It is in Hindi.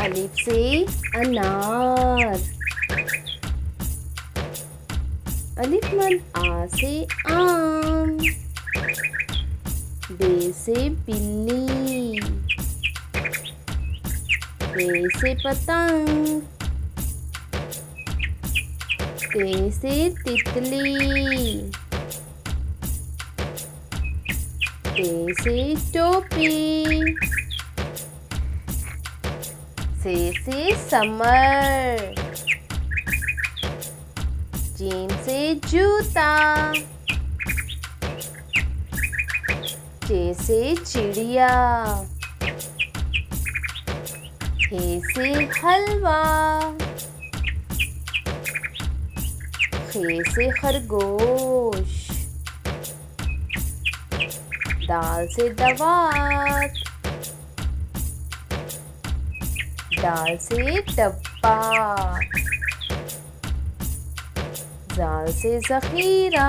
अलिफ से अनार। अलिफ मद आ से आम। बे से बिल्ली। पे से पतंग। ते से तितली। ते से टोपी। से समर। जीम से जूता। चे से चिड़िया। हे से हलवा। खे से खरगोश। दाल से दवात। दाल से डब्बा। जाल से ज़ख़ीरा।